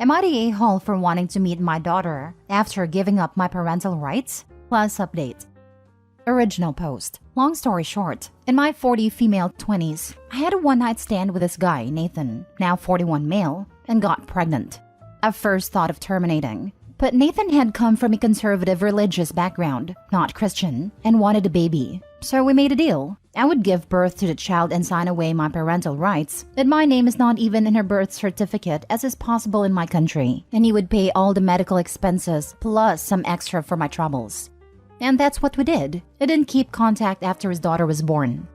Am I the a-hole for wanting to meet my daughter after giving up my parental rights? Plus update. Original post. Long story short, in my 40 female 20s, I had a one-night stand with this guy, Nathan, now 41 male, and got pregnant. I first thought of terminating, but Nathan had come from a conservative religious background, not Christian, and wanted a baby. So we made a deal. I would give birth to the child and sign away my parental rights, that my name is not even in her birth certificate as is possible in my country, and he would pay all the medical expenses plus some extra for my troubles. And that's what we did. I didn't keep contact after his daughter was born.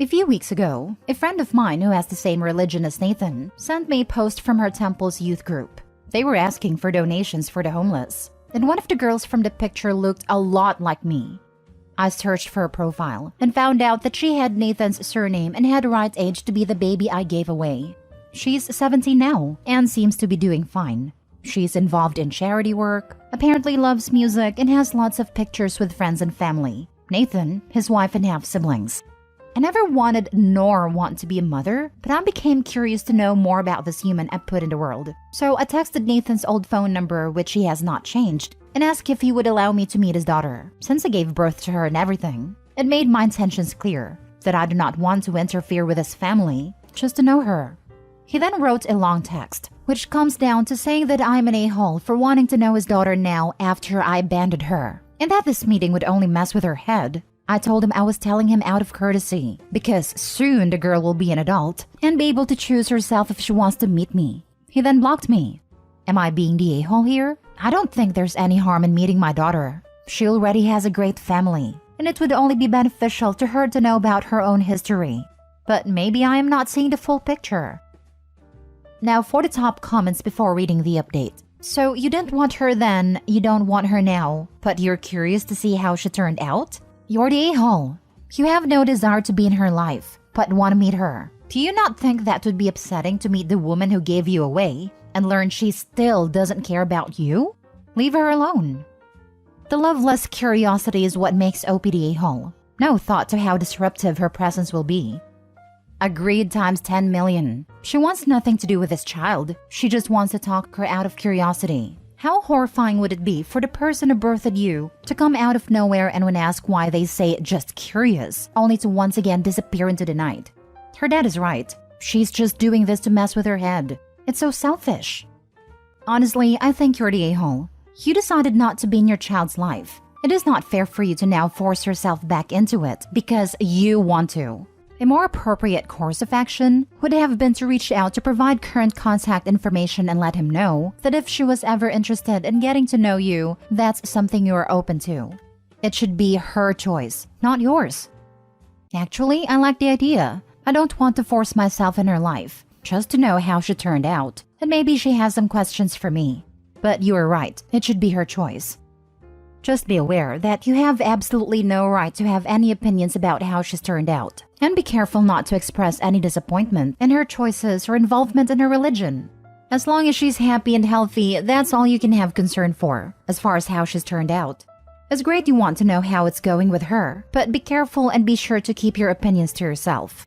A few weeks ago, a friend of mine who has the same religion as Nathan sent me a post from her temple's youth group. They were asking for donations for the homeless, and one of the girls from the picture looked a lot like me. I searched for her profile and found out that she had Nathan's surname and had the right age to be the baby I gave away. She's 17 now and seems to be doing fine. She's involved in charity work, apparently loves music, and has lots of pictures with friends and family. Nathan, his wife, and half-siblings. I never wanted nor want to be a mother, but I became curious to know more about this human I put in the world. So I texted Nathan's old phone number, which he has not changed, and asked if he would allow me to meet his daughter, since I gave birth to her and everything. It made my intentions clear, that I do not want to interfere with his family, just to know her. He then wrote a long text, which comes down to saying that I'm an a-hole for wanting to know his daughter now after I abandoned her, and that this meeting would only mess with her head. I told him I was telling him out of courtesy, because soon the girl will be an adult and be able to choose herself if she wants to meet me. He then blocked me. Am I being the a-hole here? I don't think there's any harm in meeting my daughter. She already has a great family, and it would only be beneficial to her to know about her own history. But maybe I am not seeing the full picture. Now for the top comments before reading the update. So you didn't want her then, you don't want her now, but you're curious to see how she turned out? You're the a-hole. You have no desire to be in her life, but want to meet her. Do you not think that would be upsetting to meet the woman who gave you away and learn she still doesn't care about you? Leave her alone. The loveless curiosity is what makes OP the a-hole. No thought to how disruptive her presence will be. Agreed times 10 million. She wants nothing to do with this child. She just wants to talk her out of curiosity. How horrifying would it be for the person who birthed you to come out of nowhere and when asked why they say just curious, only to once again disappear into the night? Her dad is right. She's just doing this to mess with her head. It's so selfish. Honestly, I think you're the a-hole. You decided not to be in your child's life. It is not fair for you to now force yourself back into it because you want to. A more appropriate course of action would have been to reach out to provide current contact information and let him know that if she was ever interested in getting to know you, that's something you are open to. It should be her choice, not yours. Actually, I like the idea. I don't want to force myself in her life, just to know how she turned out, and maybe she has some questions for me. But you are right, it should be her choice. Just be aware that you have absolutely no right to have any opinions about how she's turned out. And be careful not to express any disappointment in her choices or involvement in her religion. As long as she's happy and healthy, that's all you can have concern for, as far as how she's turned out. It's great you want to know how it's going with her, but be careful and be sure to keep your opinions to yourself.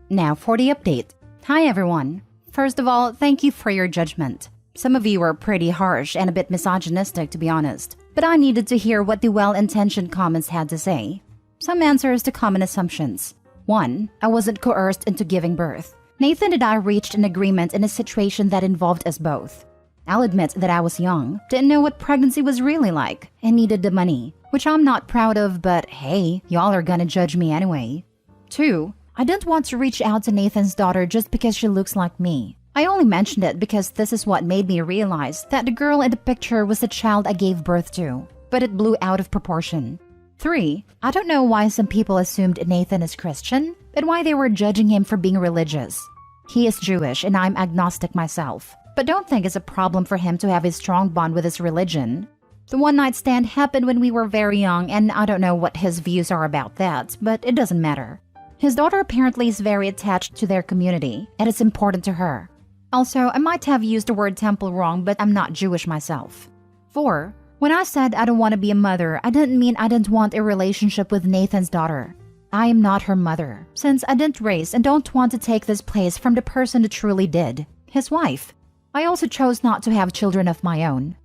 Now for the update. Hi everyone. First of all, thank you for your judgment. Some of you were pretty harsh and a bit misogynistic, to be honest. But I needed to hear what the well-intentioned comments had to say. Some answers to common assumptions. 1. I wasn't coerced into giving birth. Nathan and I reached an agreement in a situation that involved us both. I'll admit that I was young, didn't know what pregnancy was really like, and needed the money, which I'm not proud of, but hey, y'all are gonna judge me anyway. 2. I didn't want to reach out to Nathan's daughter just because she looks like me. I only mentioned it because this is what made me realize that the girl in the picture was the child I gave birth to, but it blew out of proportion. 3. I don't know why some people assumed Nathan is Christian, but why they were judging him for being religious. He is Jewish and I'm agnostic myself, but don't think it's a problem for him to have a strong bond with his religion. The one-night stand happened when we were very young and I don't know what his views are about that, but it doesn't matter. His daughter apparently is very attached to their community and it's important to her. Also, I might have used the word temple wrong, but I'm not Jewish myself. 4. When I said I don't want to be a mother, I didn't mean I didn't want a relationship with Nathan's daughter. I am not her mother, since I didn't raise and don't want to take this place from the person who truly did, his wife. I also chose not to have children of my own.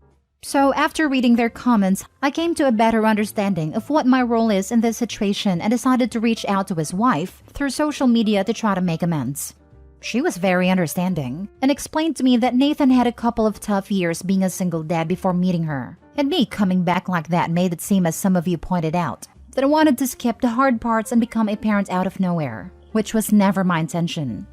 So after reading their comments, I came to a better understanding of what my role is in this situation and decided to reach out to his wife through social media to try to make amends. She was very understanding and explained to me that Nathan had a couple of tough years being a single dad before meeting her, and me coming back like that made it seem, as some of you pointed out, that I wanted to skip the hard parts and become a parent out of nowhere, which was never my intention.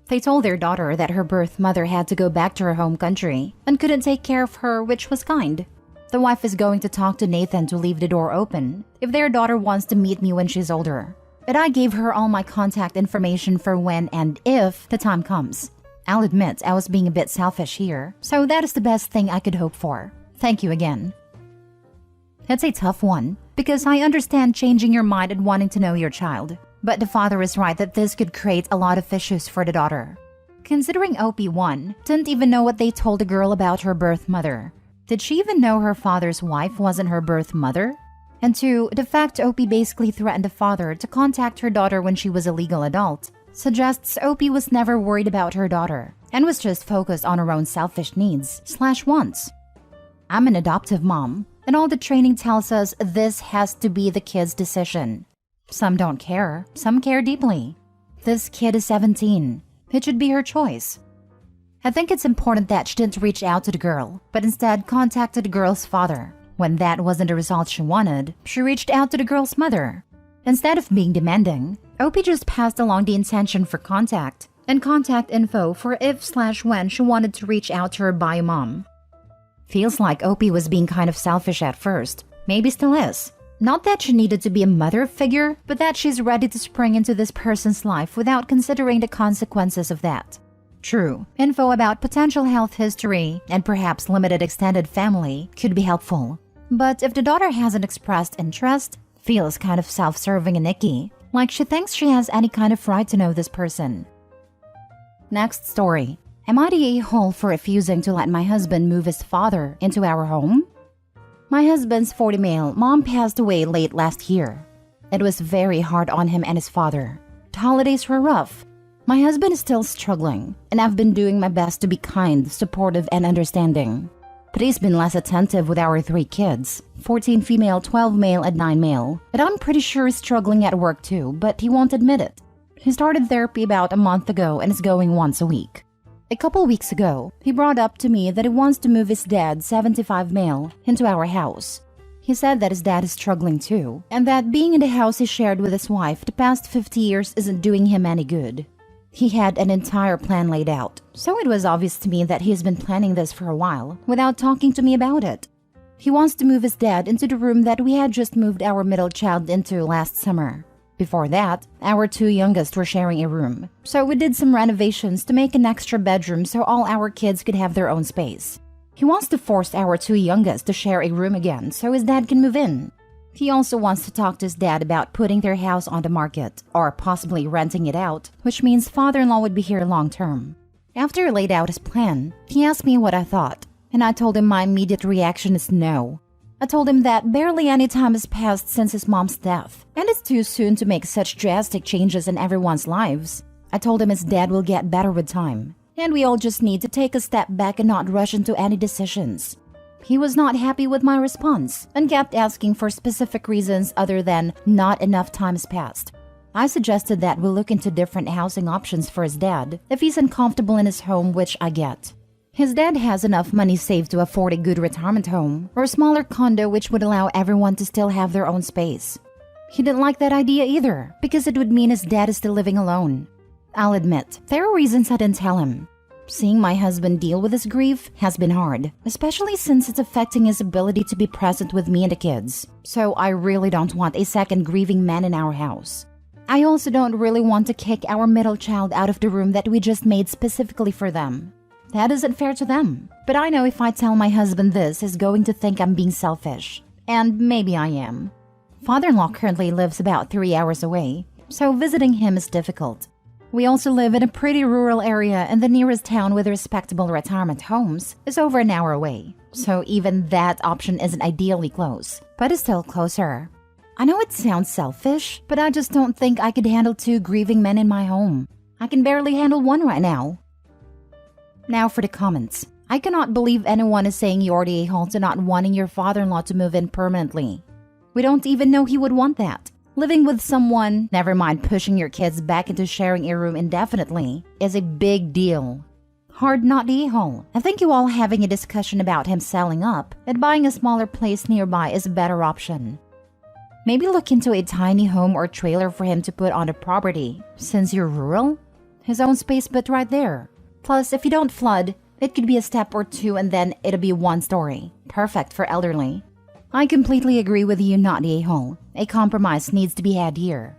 They told their daughter that her birth mother had to go back to her home country and couldn't take care of her, which was kind. The wife is going to talk to Nathan to leave the door open if their daughter wants to meet me when she's older. But I gave her all my contact information for when and if the time comes. I'll admit I was being a bit selfish here, so that is the best thing I could hope for. Thank you again. It's a tough one, because I understand changing your mind and wanting to know your child. But the father is right that this could create a lot of issues for the daughter. Considering OP1 didn't even know what they told the girl about her birth mother. Did she even know her father's wife wasn't her birth mother? And 2, the fact OP basically threatened the father to contact her daughter when she was a legal adult suggests OP was never worried about her daughter and was just focused on her own selfish needs/wants. I'm an adoptive mom, and all the training tells us this has to be the kid's decision. Some don't care, some care deeply. This kid is 17. It should be her choice. I think it's important that she didn't reach out to the girl, but instead contacted the girl's father. When that wasn't the result she wanted, she reached out to the girl's mother. Instead of being demanding, OP just passed along the intention for contact and contact info for if/when she wanted to reach out to her bio mom. Feels like OP was being kind of selfish at first. Maybe still is. Not that she needed to be a mother figure, but that she's ready to spring into this person's life without considering the consequences of that. True, info about potential health history and perhaps limited extended family could be helpful. But if the daughter hasn't expressed interest, feels kind of self-serving and icky, like she thinks she has any kind of right to know this person. Next story. Am I the a-hole for refusing to let my husband move his father into our home? My husband's 40 male mom passed away late last year. It was very hard on him and his father. The holidays were rough. My husband is still struggling, and I've been doing my best to be kind, supportive, and understanding. But he's been less attentive with our 3 kids, 14 female, 12 male, and 9 male. And I'm pretty sure he's struggling at work too, but he won't admit it. He started therapy about a month ago and is going once a week. A couple weeks ago, he brought up to me that he wants to move his dad, 75 male, into our house. He said that his dad is struggling too, and that being in the house he shared with his wife the past 50 years isn't doing him any good. He had an entire plan laid out, so it was obvious to me that he has been planning this for a while, without talking to me about it. He wants to move his dad into the room that we had just moved our middle child into last summer. Before that, our 2 youngest were sharing a room, so we did some renovations to make an extra bedroom so all our kids could have their own space. He wants to force our 2 youngest to share a room again so his dad can move in. He also wants to talk to his dad about putting their house on the market, or possibly renting it out, which means father-in-law would be here long term. After he laid out his plan, he asked me what I thought, and I told him my immediate reaction is no. I told him that barely any time has passed since his mom's death, and it's too soon to make such drastic changes in everyone's lives. I told him his dad will get better with time, and we all just need to take a step back and not rush into any decisions. He was not happy with my response and kept asking for specific reasons other than not enough time has passed. I suggested that we look into different housing options for his dad if he's uncomfortable in his home, which I get. His dad has enough money saved to afford a good retirement home or a smaller condo which would allow everyone to still have their own space. He didn't like that idea either because it would mean his dad is still living alone. I'll admit, there are reasons I didn't tell him. Seeing my husband deal with his grief has been hard, especially since it's affecting his ability to be present with me and the kids. So I really don't want a second grieving man in our house. I also don't really want to kick our middle child out of the room that we just made specifically for them. That isn't fair to them. But I know if I tell my husband this, he's going to think I'm being selfish. And maybe I am. Father-in-law currently lives about 3 hours away, so visiting him is difficult. We also live in a pretty rural area, and the nearest town with respectable retirement homes is over an hour away. So even that option isn't ideally close, but it's still closer. I know it sounds selfish, but I just don't think I could handle 2 grieving men in my home. I can barely handle 1 right now. Now for the comments. I cannot believe anyone is saying you're the a-hole to not wanting your father-in-law to move in permanently. We don't even know he would want that. Living with someone, never mind pushing your kids back into sharing a room indefinitely, is a big deal. Hard not the a-hole. I think you all having a discussion about him selling up and buying a smaller place nearby is a better option. Maybe look into a tiny home or trailer for him to put on the property. Since you're rural, his own space but right there. Plus, if you don't flood, it could be a step or two and then it'll be one story. Perfect for elderly. I completely agree with you, not the a-hole. A compromise needs to be had here.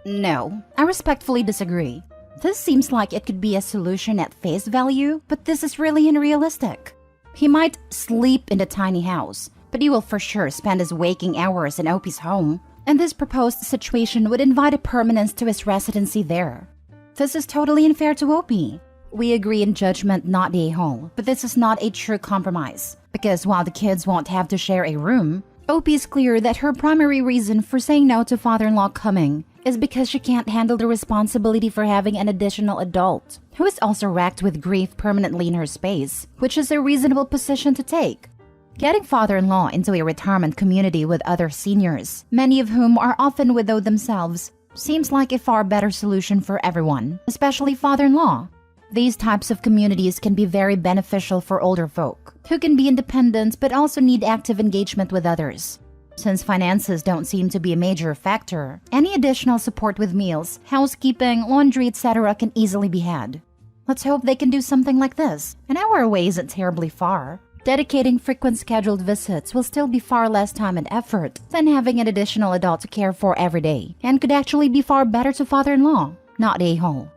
No, I respectfully disagree. This seems like it could be a solution at face value, but this is really unrealistic. He might sleep in the tiny house, but he will for sure spend his waking hours in Opie's home, and this proposed situation would invite a permanence to his residency there. This is totally unfair to Opie. We agree in judgment, not the a-hole, but this is not a true compromise, because while the kids won't have to share a room, Opie is clear that her primary reason for saying no to father-in-law coming is because she can't handle the responsibility for having an additional adult, who is also racked with grief permanently in her space, which is a reasonable position to take. Getting father-in-law into a retirement community with other seniors, many of whom are often widowed themselves, seems like a far better solution for everyone, especially father-in-law. These types of communities can be very beneficial for older folk, who can be independent but also need active engagement with others. Since finances don't seem to be a major factor, any additional support with meals, housekeeping, laundry, etc. can easily be had. Let's hope they can do something like this. An hour away isn't terribly far. Dedicating frequent scheduled visits will still be far less time and effort than having an additional adult to care for every day, and could actually be far better to father-in-law, not the a-hole.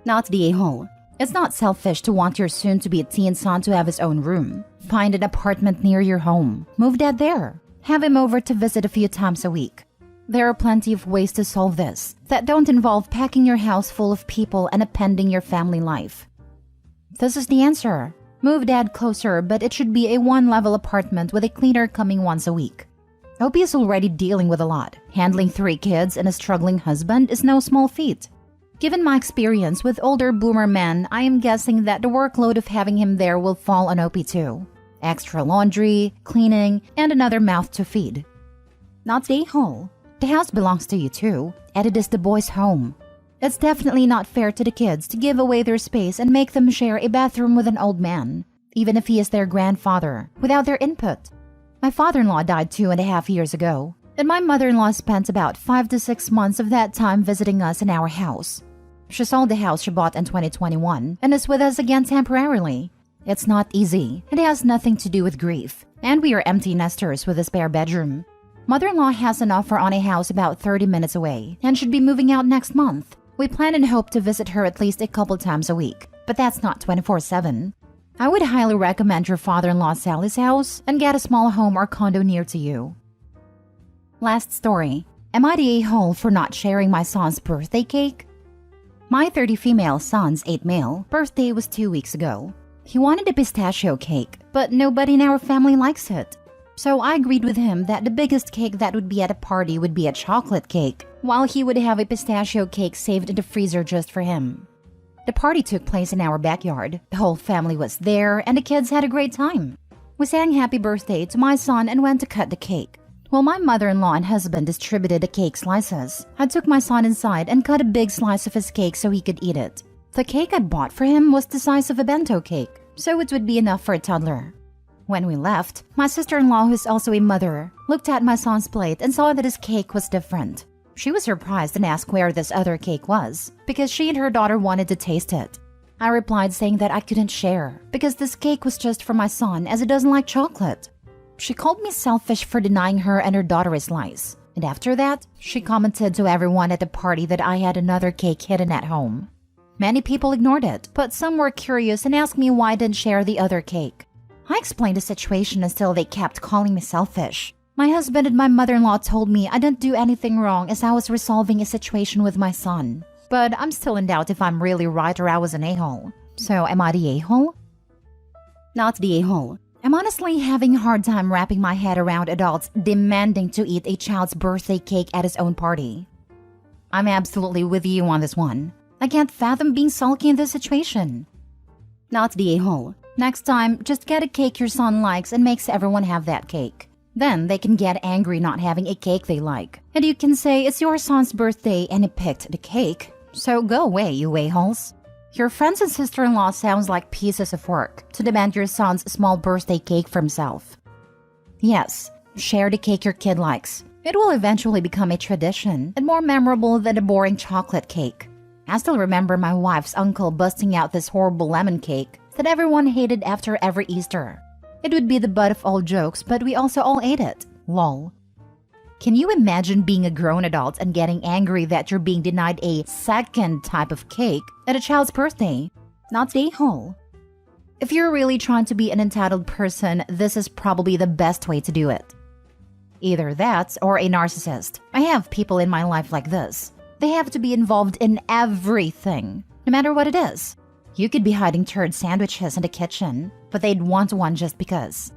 Not the a-hole. It's not selfish to want your soon-to-be teen son to have his own room. Find an apartment near your home. Move dad there. Have him over to visit a few times a week. There are plenty of ways to solve this that don't involve packing your house full of people and appending your family life. This is the answer. Move dad closer, but it should be a one-level apartment with a cleaner coming once a week. Opie is already dealing with a lot. Handling 3 kids and a struggling husband is no small feat. Given my experience with older boomer men, I am guessing that the workload of having him there will fall on Opie too. Extra laundry, cleaning, and another mouth to feed. Not the a-hole. The house belongs to you too, and it is the boys' home. It's definitely not fair to the kids to give away their space and make them share a bathroom with an old man, even if he is their grandfather, without their input. My father-in-law died 2.5 years ago, and my mother-in-law spent about 5 to 6 months of that time visiting us in our house. She sold the house she bought in 2021 and is with us again temporarily. It's not easy. It has nothing to do with grief, and we are empty nesters with a spare bedroom. Mother-in-law has an offer on a house about 30 minutes away and should be moving out next month. We plan and hope to visit her at least a couple times a week, but that's not 24/7. I would highly recommend your father-in-law sell his house and get a small home or condo near to you. Last story. Am I the a-hole for not sharing my son's birthday cake? My 30 female son's 8 male birthday was 2 weeks ago. He wanted a pistachio cake, but nobody in our family likes it. So I agreed with him that the biggest cake that would be at a party would be a chocolate cake, while he would have a pistachio cake saved in the freezer just for him. The party took place in our backyard. The whole family was there, and the kids had a great time. We sang happy birthday to my son and went to cut the cake. While my mother-in-law and husband distributed the cake slices, I took my son inside and cut a big slice of his cake so he could eat it. The cake I'd bought for him was the size of a bento cake, so it would be enough for a toddler. When we left, my sister-in-law, who is also a mother, looked at my son's plate and saw that his cake was different. She was surprised and asked where this other cake was, because she and her daughter wanted to taste it. I replied saying that I couldn't share, because this cake was just for my son as he doesn't like chocolate. She called me selfish for denying her and her daughter a slice, and after that, she commented to everyone at the party that I had another cake hidden at home. Many people ignored it, but some were curious and asked me why I didn't share the other cake. I explained the situation until they kept calling me selfish. My husband and my mother-in-law told me I didn't do anything wrong as I was resolving a situation with my son. But I'm still in doubt if I'm really right or I was an a-hole. So am I the a-hole? Not the a-hole. I'm honestly having a hard time wrapping my head around adults demanding to eat a child's birthday cake at his own party. I'm absolutely with you on this one. I can't fathom being sulky in this situation. Not the a-hole. Next time, just get a cake your son likes and makes everyone have that cake. Then they can get angry not having a cake they like. And you can say it's your son's birthday and he picked the cake. So go away, you a-holes. Your friends and sister-in-law sounds like pieces of work to demand your son's small birthday cake for himself. Yes, share the cake your kid likes. It will eventually become a tradition and more memorable than a boring chocolate cake. I still remember my wife's uncle busting out this horrible lemon cake that everyone hated after every Easter. It would be the butt of all jokes, but we also all ate it. Lol. Can you imagine being a grown adult and getting angry that you're being denied a second type of cake at a child's birthday? Not the a-hole. If you're really trying to be an entitled person, this is probably the best way to do it. Either that or a narcissist. I have people in my life like this. They have to be involved in everything, no matter what it is. You could be hiding turd sandwiches in the kitchen, but they'd want one just because.